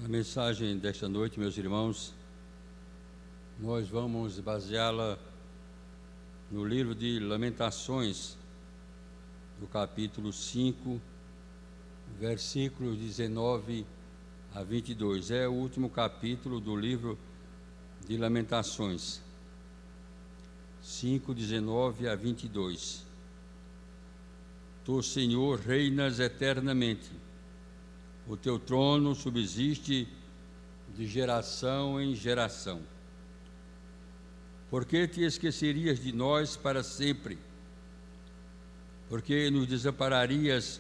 mensagem desta noite, meus irmãos, nós vamos baseá-la no livro de Lamentações, do capítulo 5, versículos 19 a 22. É o último capítulo do livro de Lamentações, 5, 19 a 22. Tu, Senhor, reinas eternamente. O teu trono subsiste de geração em geração. Por que te esquecerias de nós para sempre? Por que nos desampararias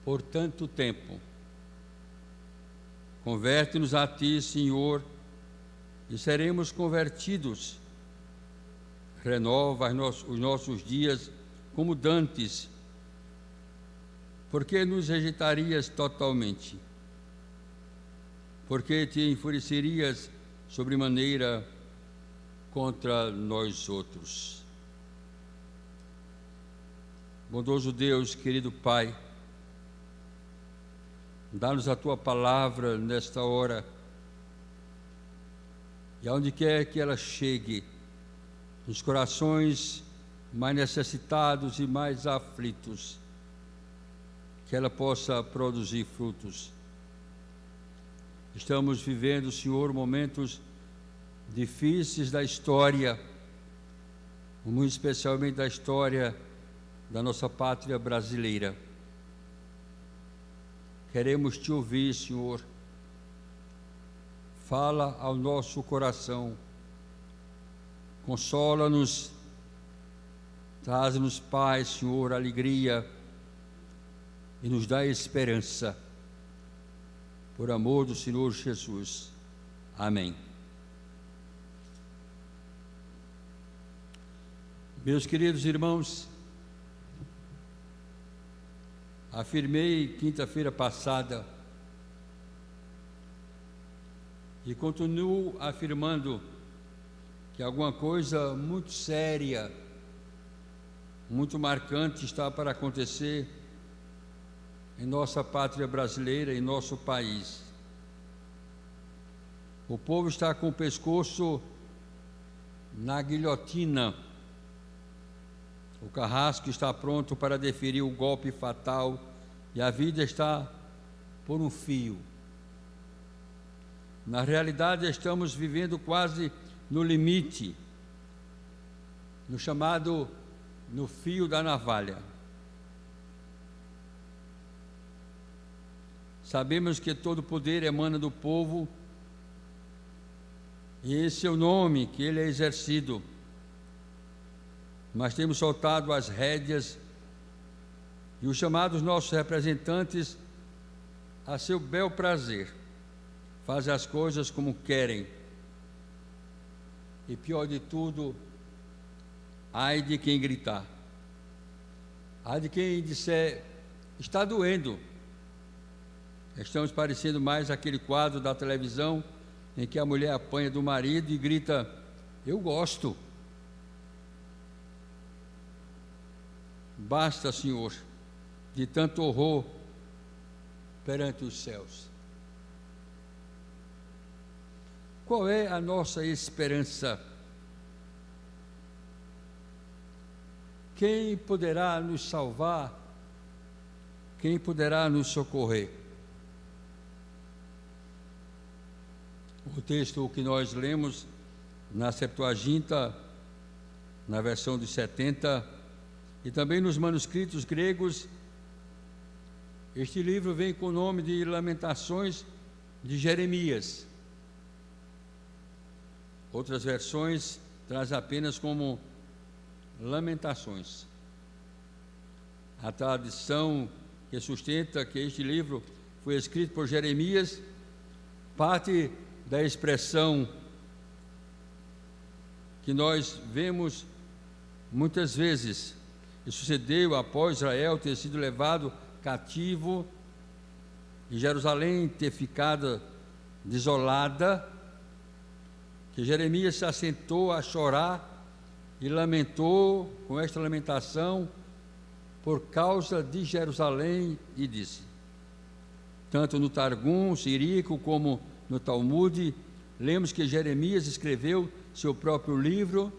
por tanto tempo? Converte-nos a ti, Senhor, e seremos convertidos. Renova os nossos dias como dantes. Por que nos rejeitarias totalmente? Por que te enfurecerias sobremaneira contra nós outros? Bondoso Deus, querido Pai, dá-nos a Tua palavra nesta hora, e aonde quer que ela chegue, nos corações mais necessitados e mais aflitos, que ela possa produzir frutos. Estamos vivendo, Senhor, momentos difíceis da história, muito especialmente da história da nossa pátria brasileira. Queremos Te ouvir, Senhor. Fala ao nosso coração, consola-nos, traz-nos paz, Senhor, alegria, e nos dá esperança, por amor do Senhor Jesus. Amém. Meus queridos irmãos, afirmei quinta-feira passada e continuo afirmando que alguma coisa muito séria, muito marcante está para acontecer em nossa pátria brasileira, em nosso país. O povo está com o pescoço na guilhotina. O carrasco está pronto para deferir o golpe fatal e a vida está por um fio. Na realidade, estamos vivendo quase no limite, no fio da navalha. Sabemos que todo poder emana do povo, e esse é o nome que ele é exercido. Mas temos soltado as rédeas e os chamados nossos representantes a seu bel prazer, fazem as coisas como querem. E pior de tudo, ai de quem gritar, ai de quem disser, está doendo. Estamos parecendo mais aquele quadro da televisão em que a mulher apanha do marido e grita, eu gosto. Basta, Senhor, de tanto horror perante os céus. Qual é a nossa esperança? Quem poderá nos salvar? Quem poderá nos socorrer? O texto que nós lemos na Septuaginta, na versão dos 70, e também nos manuscritos gregos, este livro vem com o nome de Lamentações de Jeremias. Outras versões traz apenas como Lamentações. A tradição que sustenta que este livro foi escrito por Jeremias parte da expressão que nós vemos muitas vezes, que sucedeu após Israel ter sido levado cativo e Jerusalém ter ficado desolada, que Jeremias se assentou a chorar e lamentou com esta lamentação por causa de Jerusalém e disse: Tanto no Targum Siríaco como no Talmud, lemos que Jeremias escreveu seu próprio livro,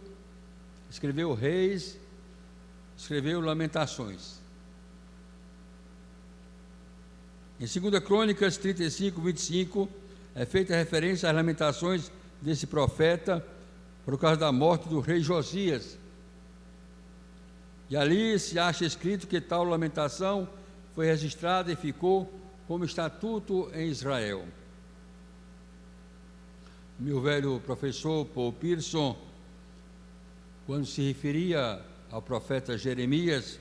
escreveu Reis, escreveu Lamentações. Em 2 Crônicas 35, 25, é feita referência às lamentações desse profeta por causa da morte do rei Josias. E ali se acha escrito que tal lamentação foi registrada e ficou como estatuto em Israel. Meu velho professor Paul Pearson, quando se referia ao profeta Jeremias,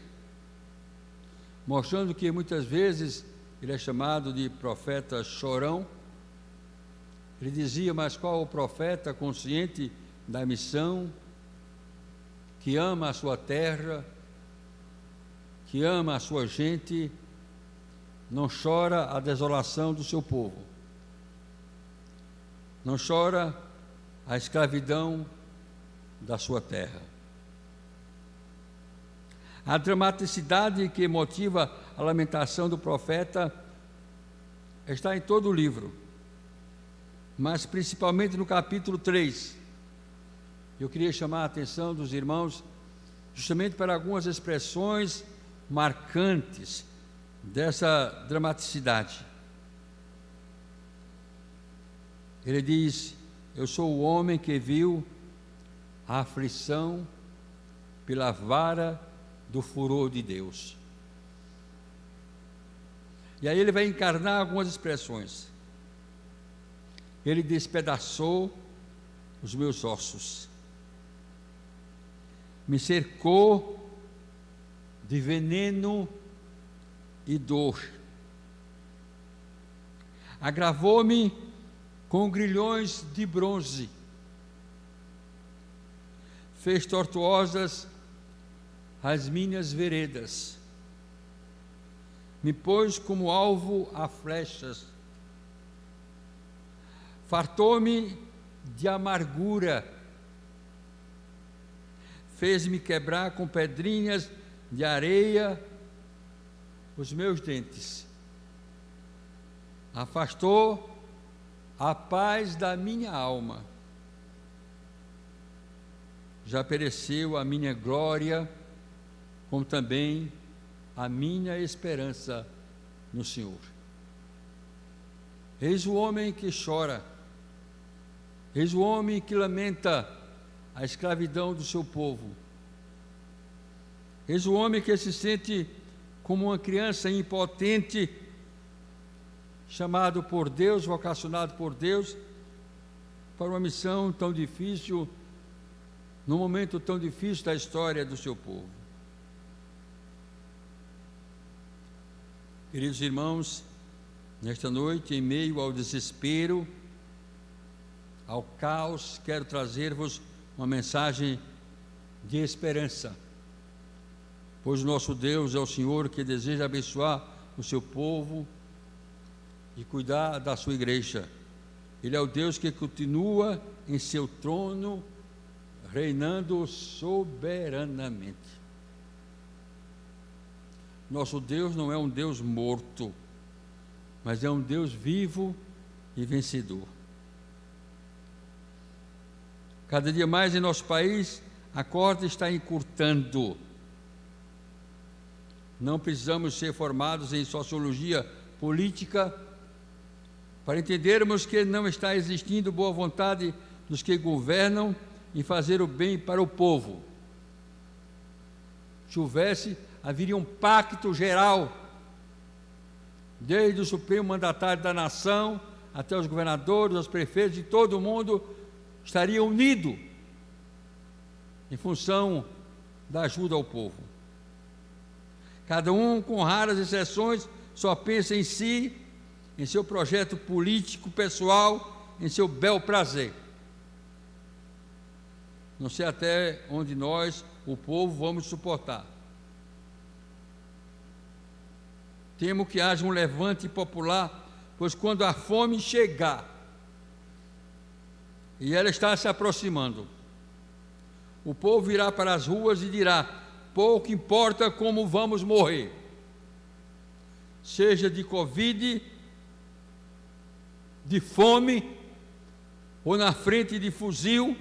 mostrando que muitas vezes ele é chamado de profeta chorão, ele dizia: mas qual o profeta consciente da missão, que ama a sua terra, que ama a sua gente, não chora a desolação do seu povo, não chora a escravidão da sua terra. A dramaticidade que motiva a lamentação do profeta está em todo o livro, mas principalmente no capítulo 3. Eu queria chamar a atenção dos irmãos justamente para algumas expressões marcantes dessa dramaticidade. Ele diz: eu sou o homem que viu a aflição pela vara do furor de Deus. E aí ele vai encarnar algumas expressões. Ele despedaçou os meus ossos, me cercou de veneno e dor, agravou-me com grilhões de bronze, fez tortuosas as minhas veredas, me pôs como alvo a flechas, fartou-me de amargura, fez-me quebrar com pedrinhas de areia os meus dentes, afastou a paz da minha alma, já pereceu a minha glória, como também a minha esperança no Senhor. Eis o homem que chora, eis o homem que lamenta a escravidão do seu povo, eis o homem que se sente como uma criança impotente, chamado por Deus, vocacionado por Deus, para uma missão tão difícil, num momento tão difícil da história do seu povo. Queridos irmãos, nesta noite, em meio ao desespero, ao caos, quero trazer-vos uma mensagem de esperança, pois nosso Deus é o Senhor que deseja abençoar o seu povo e cuidar da sua igreja. Ele é o Deus que continua em seu trono, reinando soberanamente. Nosso Deus não é um Deus morto, mas é um Deus vivo e vencedor. Cada dia mais em nosso país, a corda está encurtando. Não precisamos ser formados em sociologia política para entendermos que não está existindo boa vontade dos que governam em fazer o bem para o povo. Se houvesse, haveria um pacto geral, desde o supremo mandatário da nação até os governadores, os prefeitos, e todo mundo estaria unido em função da ajuda ao povo. Cada um, com raras exceções, só pensa em si, em seu projeto político pessoal, em seu bel prazer. Não sei até onde nós, o povo, vamos suportar. Temo que haja um levante popular, pois quando a fome chegar, e ela está se aproximando, o povo irá para as ruas e dirá: pouco importa como vamos morrer, seja de Covid de fome, ou na frente de fuzil,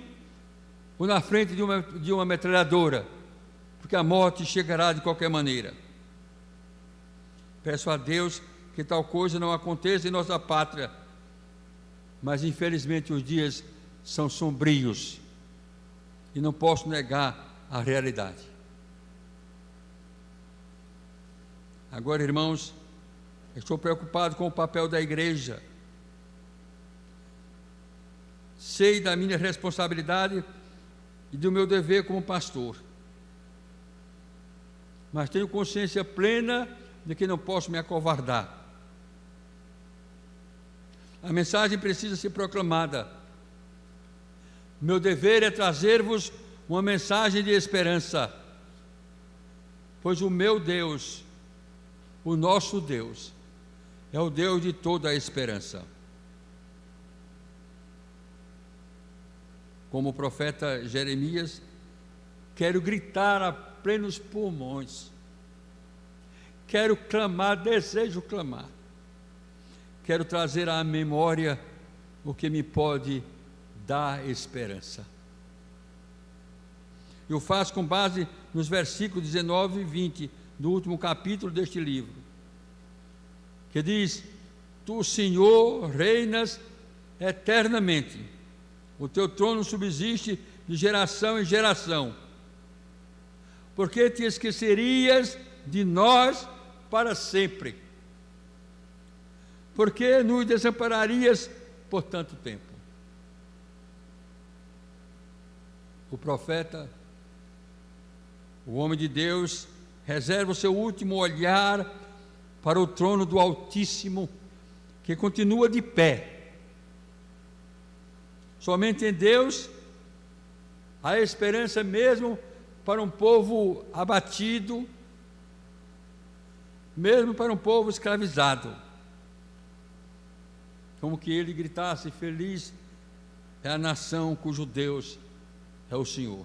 ou na frente de uma metralhadora, porque a morte chegará de qualquer maneira. Peço a Deus que tal coisa não aconteça em nossa pátria, mas infelizmente os dias são sombrios e não posso negar a realidade. Agora, irmãos, estou preocupado com o papel da igreja. Sei da minha responsabilidade e do meu dever como pastor, mas tenho consciência plena de que não posso me acovardar. A mensagem precisa ser proclamada. Meu dever é trazer-vos uma mensagem de esperança, pois o meu Deus, o nosso Deus, é o Deus de toda a esperança. Como o profeta Jeremias, quero gritar a plenos pulmões, quero clamar, desejo clamar, quero trazer à memória o que me pode dar esperança. Eu faço com base nos versículos 19 e 20 do último capítulo deste livro, que diz: Tu, Senhor, reinas eternamente, o teu trono subsiste de geração em geração. Por que te esquecerias de nós para sempre? Por que nos desampararias por tanto tempo? O profeta, o homem de Deus, reserva o seu último olhar para o trono do Altíssimo, que continua de pé. Somente em Deus há esperança mesmo para um povo abatido, mesmo para um povo escravizado. Como que ele gritasse: feliz é a nação cujo Deus é o Senhor.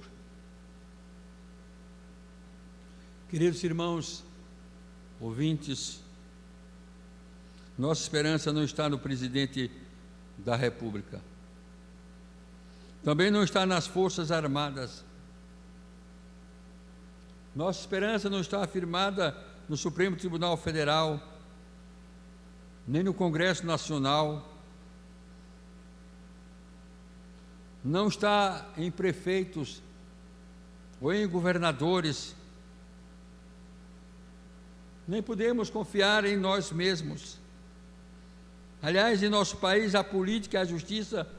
Queridos irmãos, ouvintes, nossa esperança não está no presidente da República, também não está nas Forças Armadas. Nossa esperança não está afirmada no Supremo Tribunal Federal, nem no Congresso Nacional, não está em prefeitos ou em governadores, nem podemos confiar em nós mesmos. Aliás, em nosso país, a política e a justiça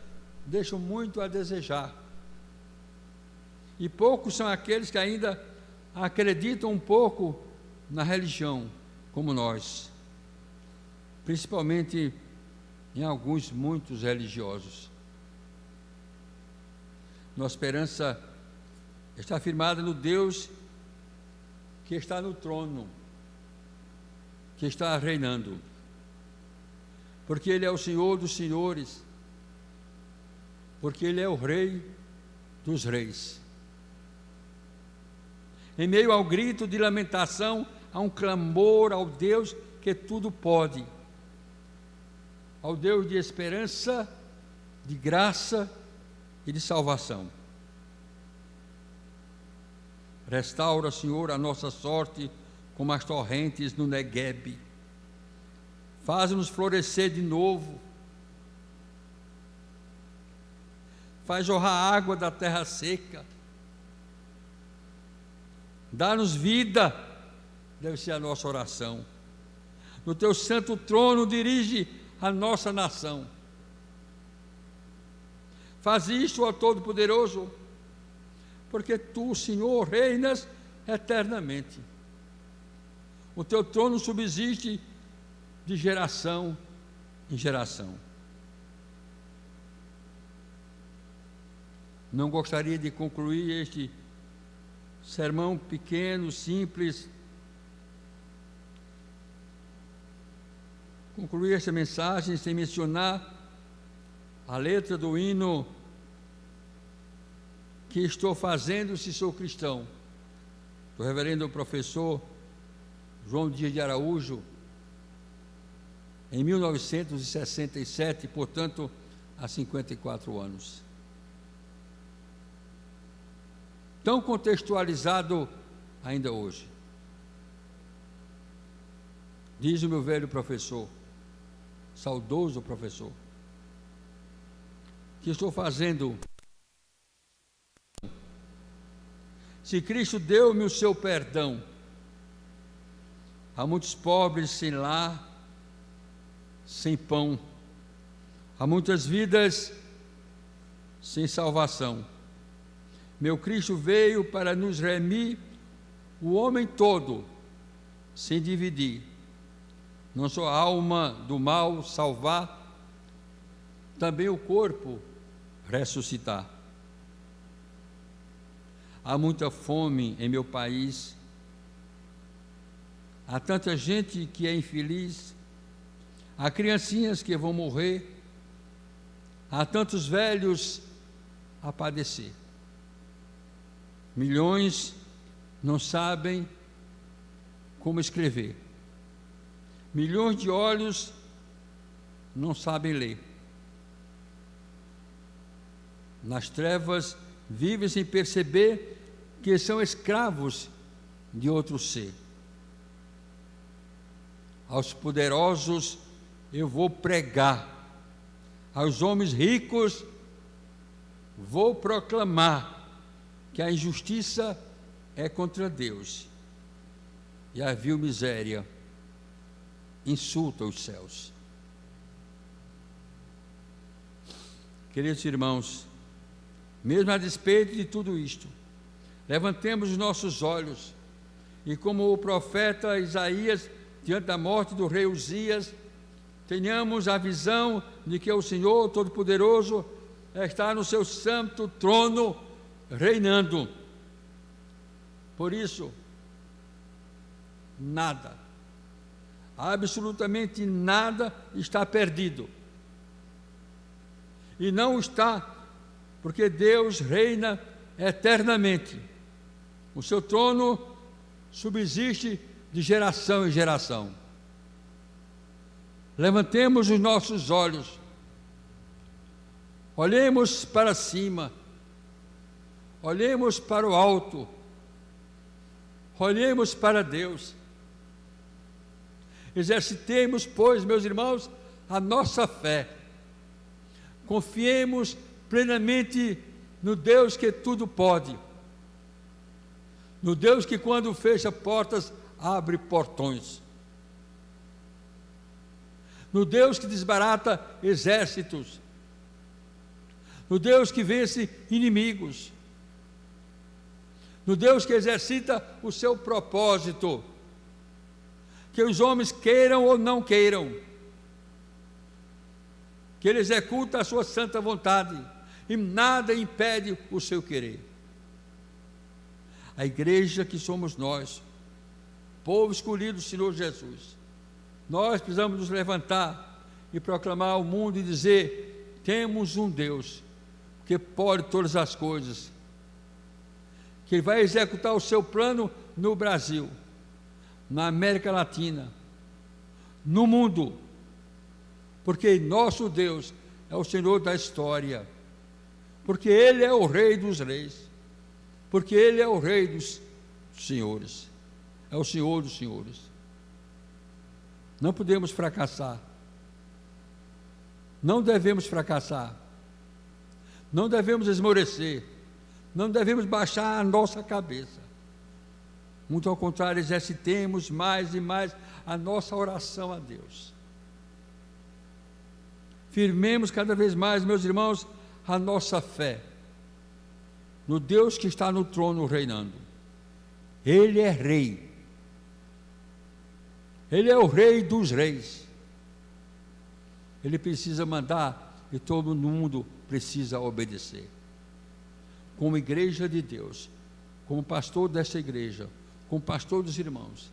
deixam muito a desejar, e poucos são aqueles que ainda acreditam um pouco na religião, como nós, principalmente em alguns, muitos religiosos. Nossa esperança está firmada no Deus que está no trono, que está reinando, porque Ele é o Senhor dos senhores, porque Ele é o Rei dos reis. Em meio ao grito de lamentação, há um clamor ao Deus que tudo pode, ao Deus de esperança, de graça e de salvação. Restaura, Senhor, a nossa sorte como as torrentes no Neguebe. Faz-nos florescer de novo. Faz jorrar água da terra seca. Dá-nos vida, deve ser a nossa oração. No teu santo trono dirige a nossa nação. Faz isto, ó Todo-Poderoso, porque tu, Senhor, reinas eternamente. O teu trono subsiste de geração em geração. Não gostaria de concluir este sermão pequeno, simples, concluir esta mensagem sem mencionar a letra do hino que estou fazendo se sou cristão, do reverendo professor João Dias de Araújo, em 1967, portanto, há 54 anos. Tão contextualizado ainda hoje. Diz o meu velho professor, saudoso professor, que estou fazendo. Se Cristo deu-me o seu perdão, há muitos pobres sem lar, sem pão, há muitas vidas sem salvação. Meu Cristo veio para nos remir o homem todo, sem dividir. Não só a alma do mal salvar, também o corpo ressuscitar. Há muita fome em meu país, há tanta gente que é infeliz, há criancinhas que vão morrer, há tantos velhos a padecer. Milhões não sabem como escrever. Milhões de olhos não sabem ler. Nas trevas vivem sem perceber que são escravos de outro ser. Aos poderosos eu vou pregar, aos homens ricos vou proclamar que a injustiça é contra Deus e a vil miséria insulta os céus. Queridos irmãos, mesmo a despeito de tudo isto, levantemos os nossos olhos e, como o profeta Isaías, diante da morte do rei Uzias, tenhamos a visão de que o Senhor Todo-Poderoso está no seu santo trono, reinando. Por isso, nada, absolutamente nada está perdido. E não está, porque Deus reina eternamente. O seu trono subsiste de geração em geração. Levantemos os nossos olhos, olhemos para cima, olhemos para o alto, olhemos para Deus. Exercitemos, pois, meus irmãos, a nossa fé. Confiemos plenamente no Deus que tudo pode, no Deus que, quando fecha portas, abre portões, no Deus que desbarata exércitos, no Deus que vence inimigos, no Deus que exercita o seu propósito, que os homens queiram ou não queiram, que Ele executa a sua santa vontade e nada impede o seu querer. A igreja que somos nós, povo escolhido do Senhor Jesus, nós precisamos nos levantar e proclamar ao mundo e dizer: temos um Deus que pode todas as coisas, que vai executar o seu plano no Brasil, na América Latina, no mundo, porque nosso Deus é o Senhor da história, porque Ele é o Rei dos Reis, porque Ele é o Rei dos Senhores, é o Senhor dos Senhores. Não podemos fracassar, não devemos fracassar, não devemos esmorecer, não devemos baixar a nossa cabeça. Muito ao contrário, exercitemos mais e mais a nossa oração a Deus. Firmemos cada vez mais, meus irmãos, a nossa fé no Deus que está no trono reinando. Ele é Rei. Ele é o Rei dos Reis. Ele precisa mandar e todo mundo precisa obedecer. Como igreja de Deus, como pastor desta igreja, como pastor dos irmãos,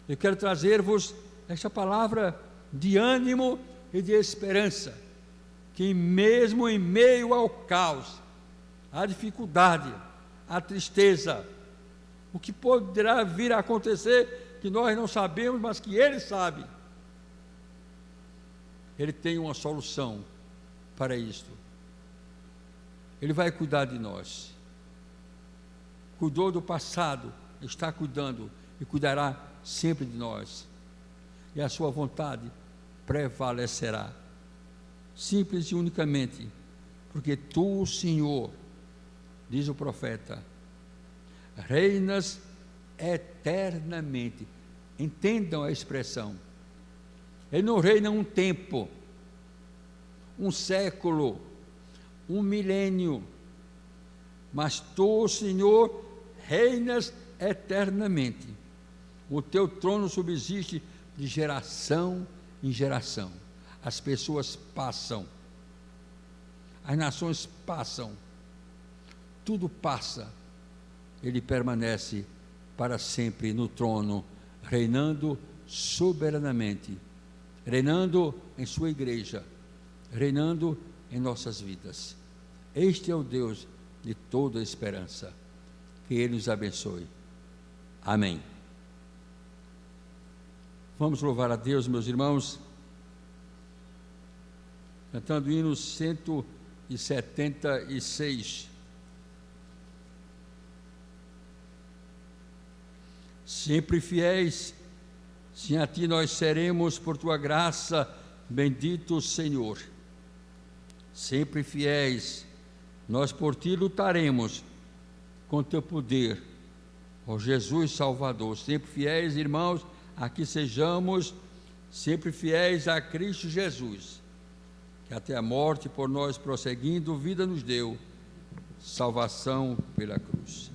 eu quero trazer-vos esta palavra de ânimo e de esperança, que mesmo em meio ao caos, à dificuldade, à tristeza, o que poderá vir a acontecer, que nós não sabemos, mas que Ele sabe, Ele tem uma solução para isto. Ele vai cuidar de nós. Cuidou do passado, está cuidando e cuidará sempre de nós. E a sua vontade prevalecerá. Simples e unicamente, porque tu, Senhor, diz o profeta, reinas eternamente. Entendam a expressão. Ele não reina um tempo, um século, um milênio, mas tu, Senhor, reinas eternamente. O teu trono subsiste de geração em geração. As pessoas passam, as nações passam, tudo passa. Ele permanece para sempre no trono, reinando soberanamente, reinando em sua igreja, reinando em nossas vidas. Este é o Deus de toda a esperança. Que Ele nos abençoe. Amém. Vamos louvar a Deus, meus irmãos, cantando o hino 176. Sempre fiéis, sim, a Ti nós seremos, por Tua graça, bendito Senhor. Sempre fiéis, nós por Ti lutaremos, com Teu poder, ó Jesus Salvador. Sempre fiéis, irmãos, a que sejamos, sempre fiéis a Cristo Jesus, que até a morte por nós prosseguindo, vida nos deu, salvação pela cruz.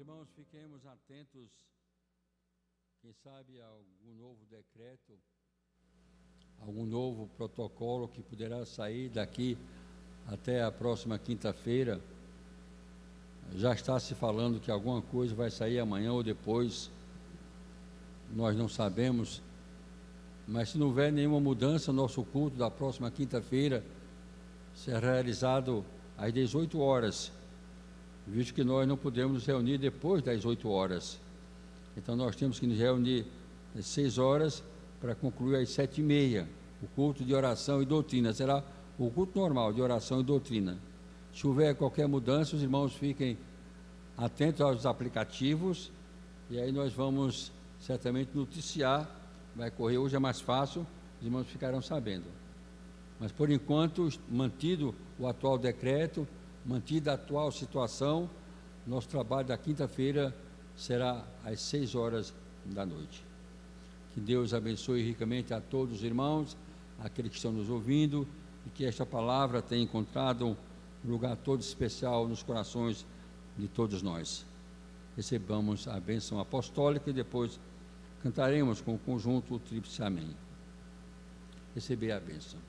Irmãos, fiquemos atentos, quem sabe a algum novo decreto, algum novo protocolo que poderá sair daqui até a próxima quinta-feira, já está se falando que alguma coisa vai sair amanhã ou depois, nós não sabemos, mas se não houver nenhuma mudança, nosso culto da próxima quinta-feira será realizado às 18 horas, visto que nós não podemos nos reunir depois das 8 horas. Então nós temos que nos reunir às 6 horas para concluir às 7h30, o culto de oração e doutrina. Será o culto normal de oração e doutrina. Se houver qualquer mudança, os irmãos fiquem atentos aos aplicativos, e aí nós vamos certamente noticiar. Vai correr, hoje é mais fácil, os irmãos ficarão sabendo. Mas por enquanto, mantido o atual decreto, mantida a atual situação, nosso trabalho da quinta-feira será às 6 horas da noite. Que Deus abençoe ricamente a todos os irmãos, aqueles que estão nos ouvindo, e que esta palavra tenha encontrado um lugar todo especial nos corações de todos nós. Recebamos a bênção apostólica e depois cantaremos com o conjunto o tríplice amém. Receber a bênção.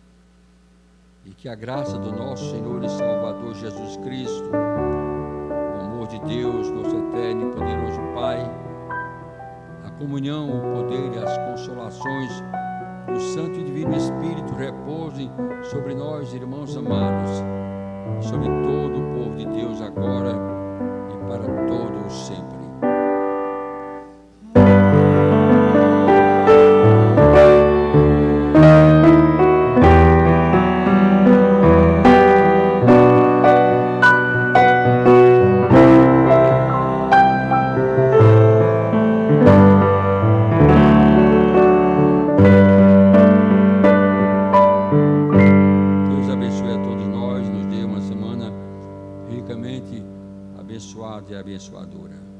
E que a graça do nosso Senhor e Salvador Jesus Cristo, o amor de Deus, nosso eterno e poderoso Pai, a comunhão, o poder e as consolações do Santo e Divino Espírito repousem sobre nós, irmãos amados, sobre todo o povo de Deus agora e para todos sempre. Abençoado e abençoadora.